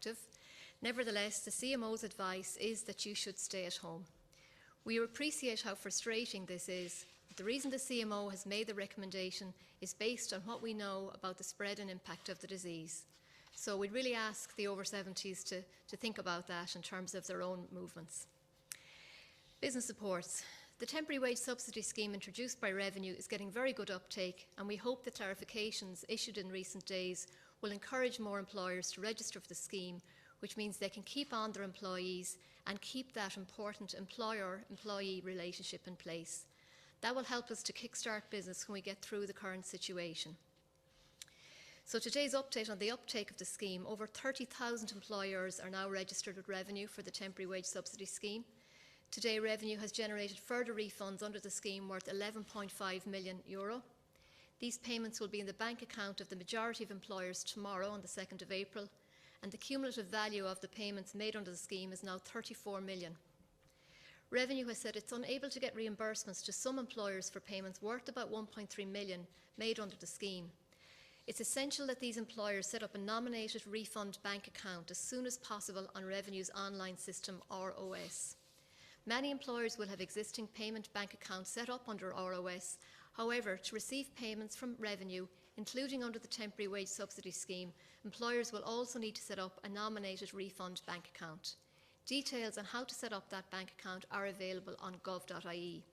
effective. Nevertheless, the CMO's advice is that you should stay at home. We appreciate how frustrating this is. The reason the CMO has made the recommendation is based on what we know about the spread and impact of the disease. So we'd really ask the over 70s to think about that in terms of their own movements. Business supports. The temporary wage subsidy scheme introduced by Revenue is getting very good uptake, and we hope the clarifications issued in recent days will encourage more employers to register for the scheme, which means they can keep on their employees and keep that important employer-employee relationship in place. That will help us to kickstart business when we get through the current situation. So today's update on the uptake of the scheme: over 30,000 employers are now registered with Revenue for the temporary wage subsidy scheme. Today, Revenue has generated further refunds under the scheme worth €11.5 million. These payments will be in the bank account of the majority of employers tomorrow on the 2nd of April, and the cumulative value of the payments made under the scheme is now €34 million. Revenue has said it's unable to get reimbursements to some employers for payments worth about €1.3 million made under the scheme. It's essential that these employers set up a nominated refund bank account as soon as possible on Revenue's online system, ROS. Many employers will have existing payment bank accounts set up under ROS. However, to receive payments from Revenue, including under the temporary wage subsidy scheme, employers will also need to set up a nominated refund bank account. Details on how to set up that bank account are available on gov.ie.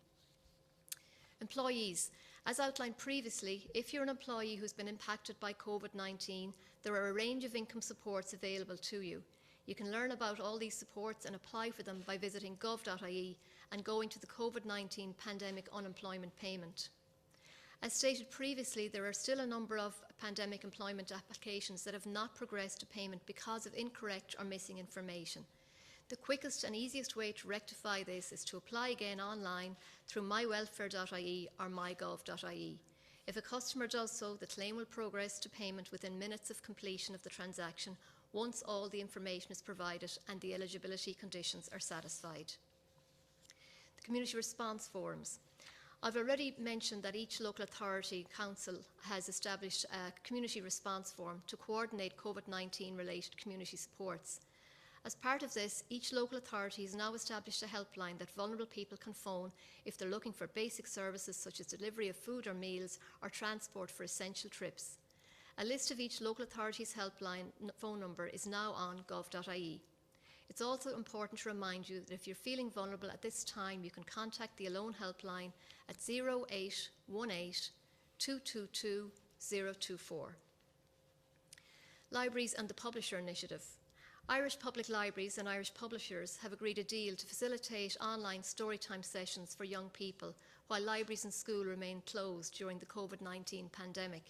Employees. As outlined previously, if you're an employee who's been impacted by COVID-19, there are a range of income supports available to you. You can learn about all these supports and apply for them by visiting gov.ie and going to the COVID-19 pandemic unemployment payment. As stated previously, there are still a number of pandemic employment applications that have not progressed to payment because of incorrect or missing information. The quickest and easiest way to rectify this is to apply again online through mywelfare.ie or mygov.ie. If a customer does so, the claim will progress to payment within minutes of completion of the transaction, once all the information is provided and the eligibility conditions are satisfied. The community response forums. I've already mentioned that each local authority council has established a community response forum to coordinate COVID-19 related community supports. As part of this, each local authority has now established a helpline that vulnerable people can phone if they're looking for basic services such as delivery of food or meals or transport for essential trips. A list of each local authority's helpline phone number is now on gov.ie. It's also important to remind you that if you're feeling vulnerable at this time, you can contact the Alone helpline at 0818 222 024. Libraries and the Publisher Initiative. Irish Public Libraries and Irish publishers have agreed a deal to facilitate online storytime sessions for young people while libraries and schools remain closed during the COVID-19 pandemic.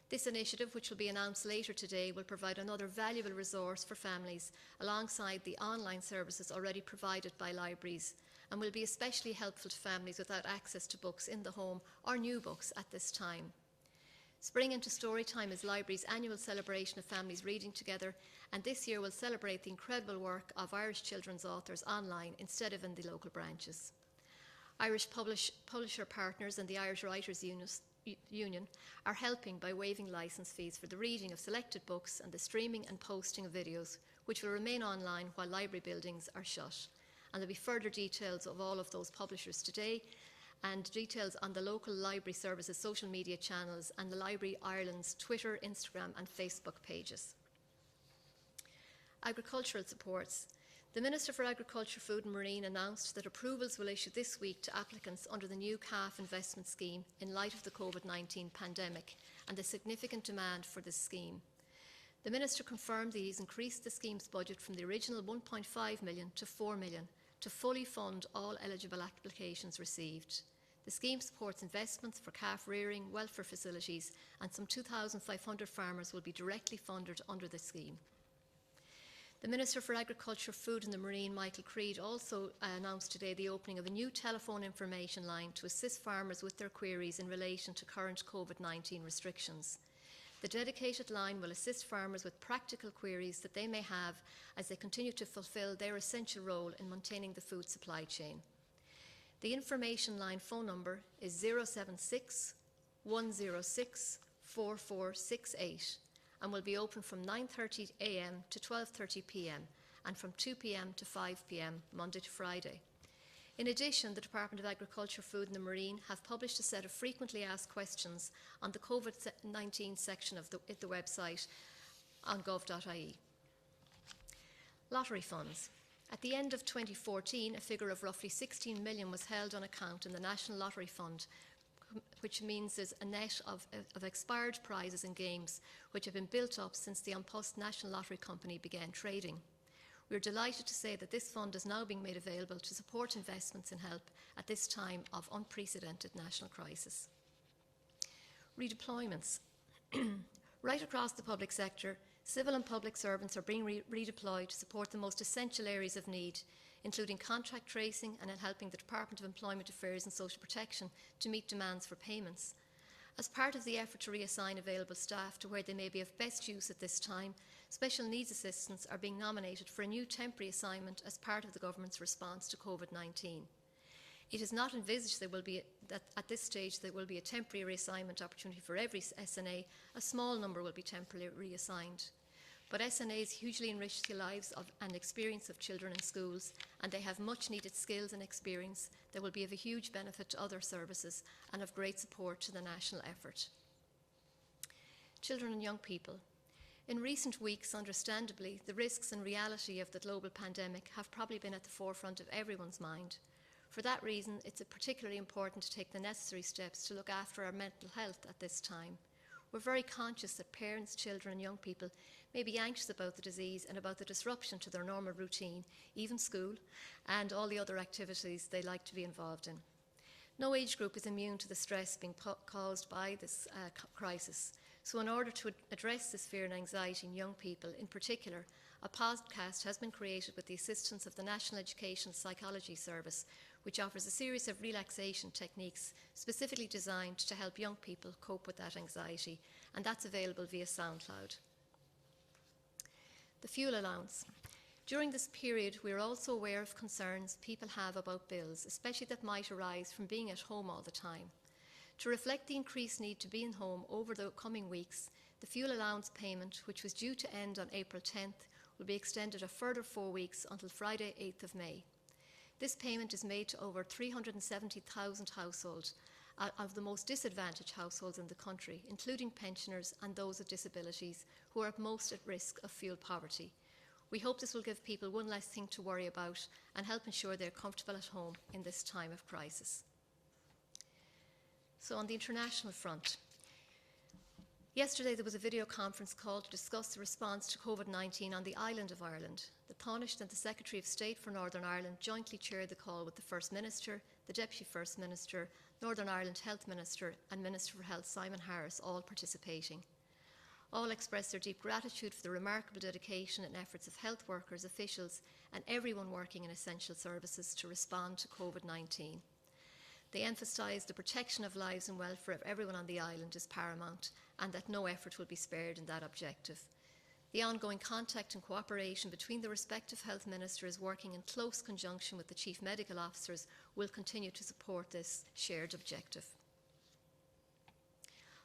This initiative, which will be announced later today, will provide another valuable resource for families alongside the online services already provided by libraries, and will be especially helpful to families without access to books in the home or new books at this time. Spring into Storytime is Library's annual celebration of families reading together, and this year will celebrate the incredible work of Irish children's authors online instead of in the local branches. Irish publisher partners and the Irish Writers Union are helping by waiving licence fees for the reading of selected books and the streaming and posting of videos, which will remain online while library buildings are shut. And there will be further details of all of those publishers today, and details on the local library services social media channels and the Library Ireland's Twitter, Instagram and Facebook pages. Agricultural supports. The Minister for Agriculture, Food and Marine announced that approvals will issue this week to applicants under the new CAF investment scheme in light of the COVID-19 pandemic and the significant demand for this scheme. The Minister confirmed that he's increased the scheme's budget from the original €1.5 million to €4 million to fully fund all eligible applications received. The scheme supports investments for calf rearing, welfare facilities, and some 2,500 farmers will be directly funded under the scheme. The Minister for Agriculture, Food and the Marine, Michael Creed, also announced today the opening of a new telephone information line to assist farmers with their queries in relation to current COVID-19 restrictions. The dedicated line will assist farmers with practical queries that they may have as they continue to fulfil their essential role in maintaining the food supply chain. The information line phone number is 076 106 4468, and will be open from 9:30 a.m. to 12:30 p.m. and from 2 p.m. to 5 p.m. Monday to Friday. In addition, the Department of Agriculture, Food and the Marine have published a set of frequently asked questions on the COVID-19 section of the website on gov.ie. Lottery funds. At the end of 2014, a figure of roughly 16 million was held on account in the National Lottery Fund, which means there's a net of expired prizes and games which have been built up since the An Post National Lottery Company began trading. We are delighted to say that this fund is now being made available to support investments and help at this time of unprecedented national crisis. Redeployments. Right across the public sector, civil and public servants are being redeployed to support the most essential areas of need, including contract tracing and in helping the Department of Employment Affairs and Social Protection to meet demands for payments. As part of the effort to reassign available staff to where they may be of best use at this time, special needs assistants are being nominated for a new temporary assignment as part of the Government's response to COVID-19. It is not envisaged that at this stage there will be a temporary reassignment opportunity for every SNA. A small number will be temporarily reassigned. But SNAs hugely enrich the lives and experience of children in schools, and they have much needed skills and experience that will be of a huge benefit to other services and of great support to the national effort. Children and young people. In recent weeks, understandably, the risks and reality of the global pandemic have probably been at the forefront of everyone's mind. For that reason, it's particularly important to take the necessary steps to look after our mental health at this time. We're very conscious that parents, children and young people may be anxious about the disease and about the disruption to their normal routine, even school, and all the other activities they like to be involved in. No age group is immune to the stress being caused by this crisis. So in order to address this fear and anxiety in young people in particular, a podcast has been created with the assistance of the National Education Psychology Service, which offers a series of relaxation techniques specifically designed to help young people cope with that anxiety, and that's available via SoundCloud. The fuel allowance. During this period, we are also aware of concerns people have about bills, especially that might arise from being at home all the time. To reflect the increased need to be in home over the coming weeks, the fuel allowance payment, which was due to end on April 10th, will be extended a further 4 weeks until Friday, 8th of May. This payment is made to over 370,000 households, of the most disadvantaged households in the country, including pensioners and those with disabilities who are most at risk of fuel poverty. We hope this will give people one less thing to worry about and help ensure they're comfortable at home in this time of crisis. So on the international front, yesterday there was a video conference call to discuss the response to COVID-19 on the island of Ireland. The Taoiseach and the Secretary of State for Northern Ireland jointly chaired the call with the First Minister, the Deputy First Minister, Northern Ireland Health Minister and Minister for Health Simon Harris, all participating. All expressed their deep gratitude for the remarkable dedication and efforts of health workers, officials and everyone working in essential services to respond to COVID-19. They emphasised the protection of lives and welfare of everyone on the island is paramount and that no effort will be spared in that objective. The ongoing contact and cooperation between the respective health ministers working in close conjunction with the chief medical officers will continue to support this shared objective.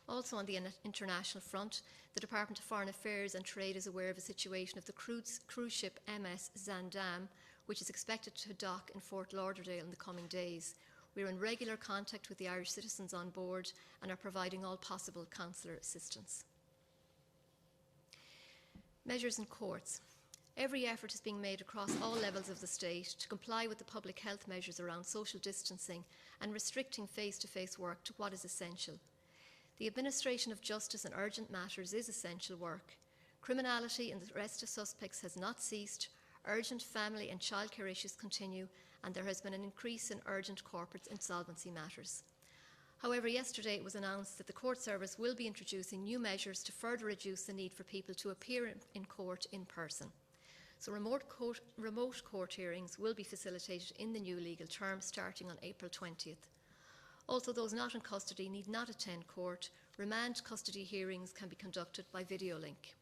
Also on the international front, the Department of Foreign Affairs and Trade is aware of a situation of the cruise ship MS Zandam, which is expected to dock in Fort Lauderdale in the coming days. We are in regular contact with the Irish citizens on board and are providing all possible consular assistance. Measures in courts. Every effort is being made across all levels of the state to comply with the public health measures around social distancing and restricting face-to-face work to what is essential. The administration of justice in urgent matters is essential work. Criminality and the arrest of suspects has not ceased. Urgent family and childcare issues continue, and there has been an increase in urgent corporate insolvency matters. However, yesterday it was announced that the court service will be introducing new measures to further reduce the need for people to appear in court in person. So remote court hearings will be facilitated in the new legal term starting on April 20th. Also, those not in custody need not attend court. Remand custody hearings can be conducted by video link.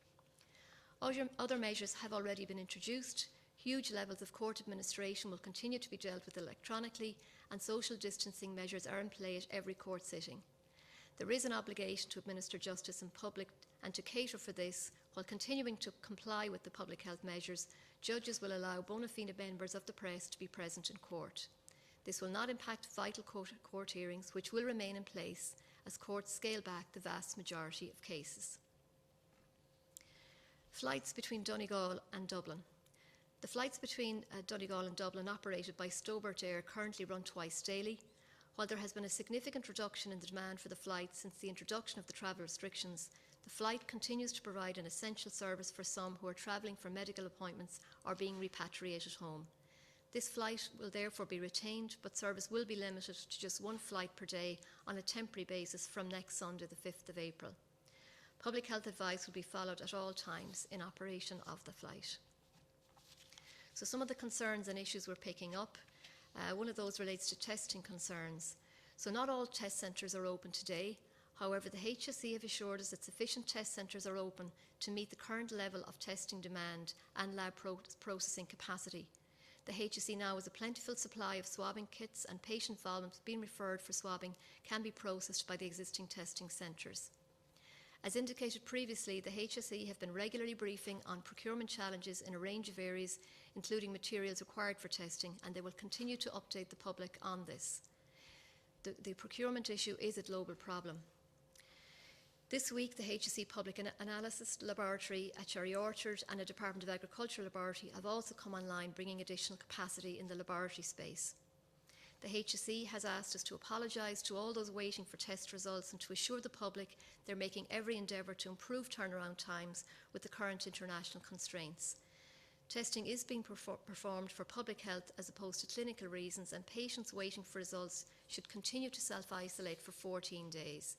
Other measures have already been introduced. Huge levels of court administration will continue to be dealt with electronically, and social distancing measures are in play at every court sitting. There is an obligation to administer justice in public and to cater for this, while continuing to comply with the public health measures, judges will allow bona fide members of the press to be present in court. This will not impact vital court hearings, which will remain in place as courts scale back the vast majority of cases. Flights between Donegal and Dublin. The flights between Donegal and Dublin operated by Stobart Air currently run twice daily. While there has been a significant reduction in the demand for the flight since the introduction of the travel restrictions, the flight continues to provide an essential service for some who are travelling for medical appointments or being repatriated home. This flight will therefore be retained, but service will be limited to just one flight per day on a temporary basis from next Sunday, the 5th of April. Public health advice will be followed at all times in operation of the flight. So some of the concerns and issues we're picking up, one of those relates to testing concerns. So not all test centres are open today. However, the HSE have assured us that sufficient test centres are open to meet the current level of testing demand and lab processing capacity. The HSE now has a plentiful supply of swabbing kits, and patient volumes being referred for swabbing can be processed by the existing testing centres. As indicated previously, the HSE have been regularly briefing on procurement challenges in a range of areas, including materials required for testing, and they will continue to update the public on this. The procurement issue is a global problem. This week, the HSE Public Analysis Laboratory at Cherry Orchard and a Department of Agriculture laboratory have also come online, bringing additional capacity in the laboratory space. The HSE has asked us to apologise to all those waiting for test results and to assure the public they're making every endeavour to improve turnaround times with the current international constraints. Testing is being performed for public health as opposed to clinical reasons, and patients waiting for results should continue to self-isolate for 14 days.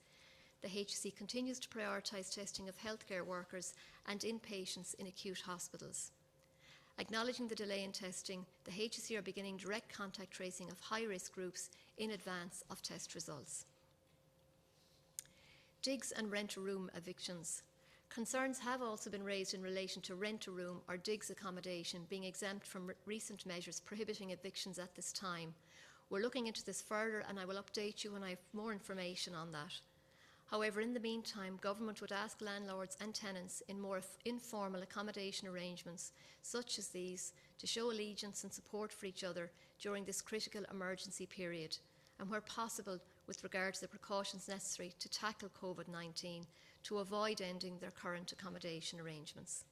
The HSE continues to prioritise testing of healthcare workers and inpatients in acute hospitals. Acknowledging the delay in testing, the HSE are beginning direct contact tracing of high-risk groups in advance of test results. Digs and rent-a-room evictions. Concerns have also been raised in relation to rent-a-room or digs accommodation being exempt from recent measures prohibiting evictions at this time. We're looking into this further, and I will update you when I have more information on that. However, in the meantime, government would ask landlords and tenants in more informal accommodation arrangements such as these to show allegiance and support for each other during this critical emergency period, and where possible with regard to the precautions necessary to tackle COVID-19 to avoid ending their current accommodation arrangements.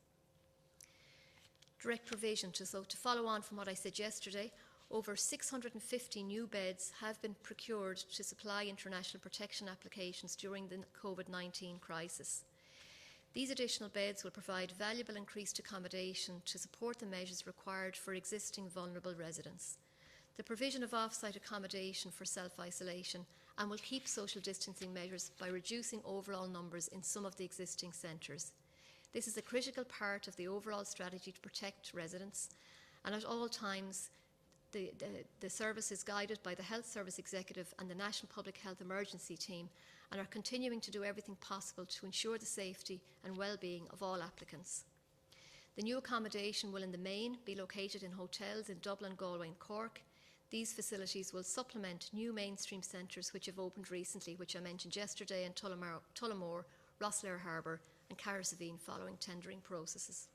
Direct provision. So to follow on from what I said yesterday, over 650 new beds have been procured to supply international protection applications during the COVID-19 crisis. These additional beds will provide valuable increased accommodation to support the measures required for existing vulnerable residents. The provision of off-site accommodation for self-isolation and will keep social distancing measures by reducing overall numbers in some of the existing centres. This is a critical part of the overall strategy to protect residents, and at all times the service is guided by the Health Service Executive and the National Public Health Emergency Team, and are continuing to do everything possible to ensure the safety and well-being of all applicants. The new accommodation will in the main be located in hotels in Dublin, Galway and Cork. These facilities will supplement new mainstream centres which have opened recently, which I mentioned yesterday in Tullamore, Rosslare Harbour and Cahersiveen following tendering processes.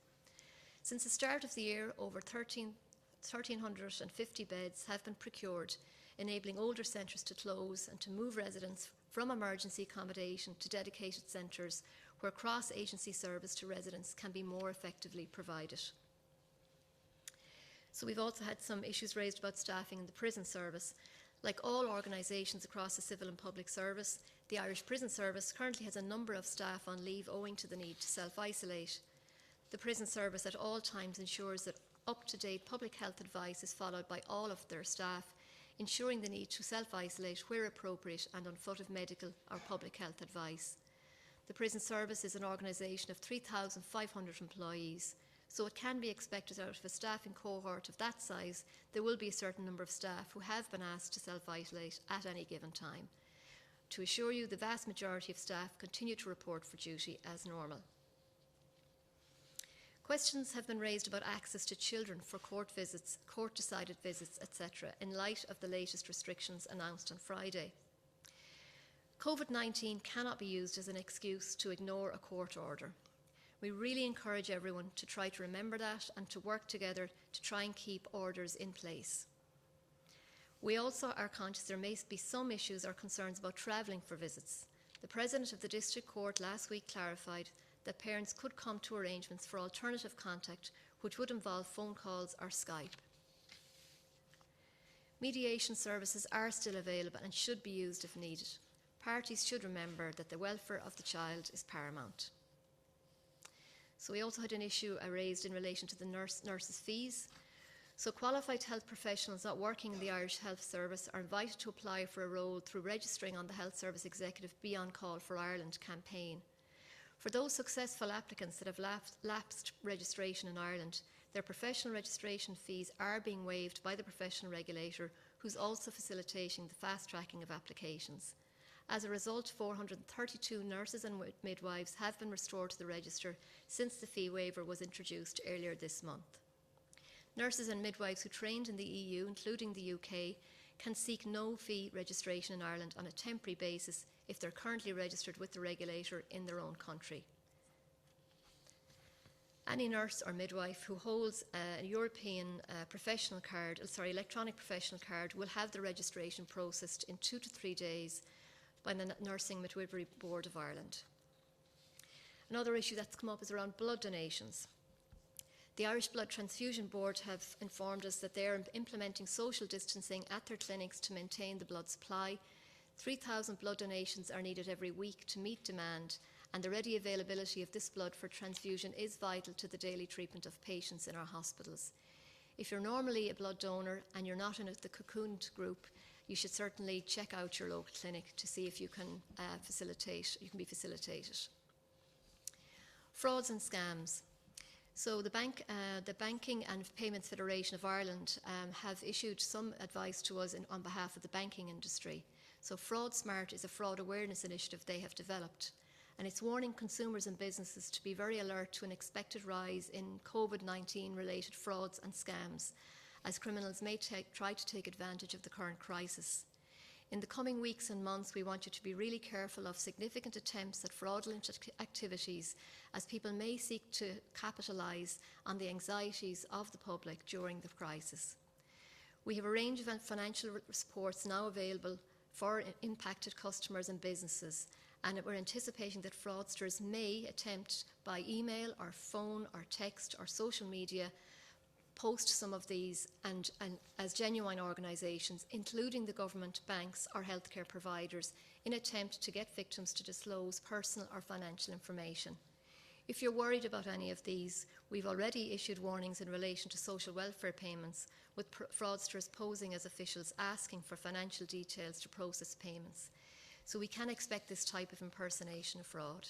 Since the start of the year, over 1,350 beds have been procured, enabling older centres to close and to move residents from emergency accommodation to dedicated centres where cross-agency service to residents can be more effectively provided. So we've also had some issues raised about staffing in the prison service. Like all organisations across the civil and public service, the Irish Prison Service currently has a number of staff on leave owing to the need to self-isolate. The prison service at all times ensures that up-to-date public health advice is followed by all of their staff, ensuring the need to self-isolate where appropriate and on foot of medical or public health advice. The prison service is an organisation of 3,500 employees, so it can be expected out of a staffing cohort of that size, there will be a certain number of staff who have been asked to self-isolate at any given time. To assure you, the vast majority of staff continue to report for duty as normal. Questions have been raised about access to children for court visits, court-decided visits, etc., in light of the latest restrictions announced on Friday. COVID-19 cannot be used as an excuse to ignore a court order. We really encourage everyone to try to remember that and to work together to try and keep orders in place. We also are conscious there may be some issues or concerns about travelling for visits. The President of the District Court last week clarified that parents could come to arrangements for alternative contact, which would involve phone calls or Skype. Mediation services are still available and should be used if needed. Parties should remember that the welfare of the child is paramount. So we also had an issue raised in relation to the nurses' fees. So qualified health professionals not working in the Irish Health Service are invited to apply for a role through registering on the Health Service Executive Be On Call for Ireland campaign. For those successful applicants that have lapsed registration in Ireland, their professional registration fees are being waived by the professional regulator, who's also facilitating the fast tracking of applications. As a result, 432 nurses and midwives have been restored to the register since the fee waiver was introduced earlier this month. Nurses and midwives who trained in the EU, including the UK, can seek no fee registration in Ireland on a temporary basis if they're currently registered with the regulator in their own country. Any nurse or midwife who holds a European electronic professional card will have the registration processed in 2 to 3 days by the Nursing Midwifery Board of Ireland. Another issue that's come up is around blood donations. The Irish Blood Transfusion Board have informed us that they are implementing social distancing at their clinics to maintain the blood supply. 3,000 blood donations are needed every week to meet demand, and the ready availability of this blood for transfusion is vital to the daily treatment of patients in our hospitals. If you're normally a blood donor and you're not in the cocooned group, you should certainly check out your local clinic to see if you can be facilitated. Frauds and scams. So the Banking and Payments Federation of Ireland have issued some advice to us on behalf of the banking industry. So Fraud Smart is a fraud awareness initiative they have developed, and it's warning consumers and businesses to be very alert to an expected rise in COVID-19 related frauds and scams, as criminals may try to take advantage of the current crisis. In the coming weeks and months, we want you to be really careful of significant attempts at fraudulent activities, as people may seek to capitalise on the anxieties of the public during the crisis. We have a range of financial supports now available for impacted customers and businesses, and we're anticipating that fraudsters may attempt by email or phone or text or social media post some of these and as genuine organisations, including the government, banks or healthcare providers, in attempt to get victims to disclose personal or financial information. If you're worried about any of these, we've already issued warnings in relation to social welfare payments, with fraudsters posing as officials asking for financial details to process payments. So we can expect this type of impersonation of fraud.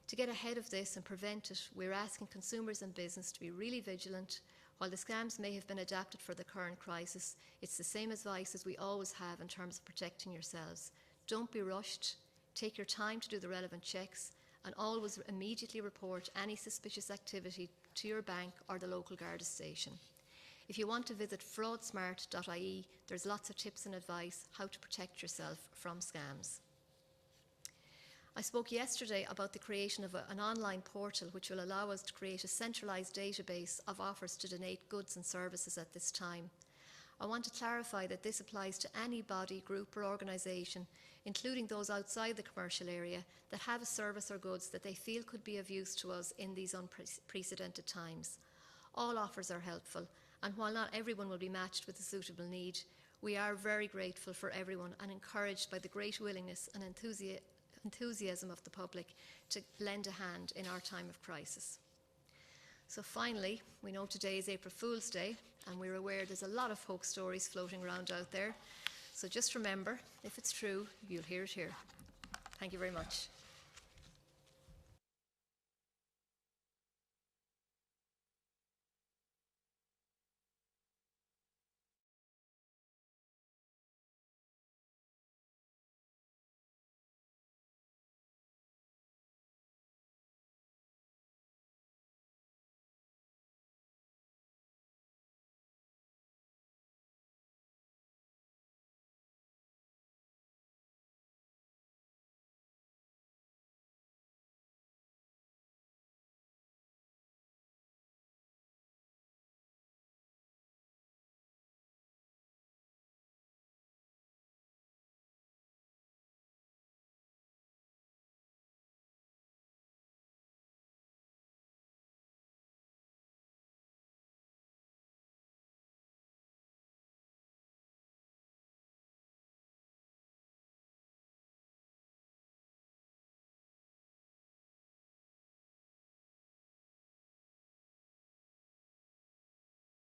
To get ahead of this and prevent it, we're asking consumers and business to be really vigilant. While the scams may have been adapted for the current crisis, it's the same advice as we always have in terms of protecting yourselves. Don't be rushed, take your time to do the relevant checks, and always immediately report any suspicious activity to your bank or the local Garda station. If you want to visit fraudsmart.ie, there's lots of tips and advice how to protect yourself from scams. I spoke yesterday about the creation of an online portal which will allow us to create a centralised database of offers to donate goods and services at this time. I want to clarify that this applies to any body, group or organisation, including those outside the commercial area, that have a service or goods that they feel could be of use to us in these unprecedented times. All offers are helpful, and while not everyone will be matched with a suitable need, we are very grateful for everyone and encouraged by the great willingness and enthusiasm of the public to lend a hand in our time of crisis. So finally, we know today is April Fool's Day, and we're aware there's a lot of hoax stories floating around out there. So just remember, if it's true, you'll hear it here. Thank you very much.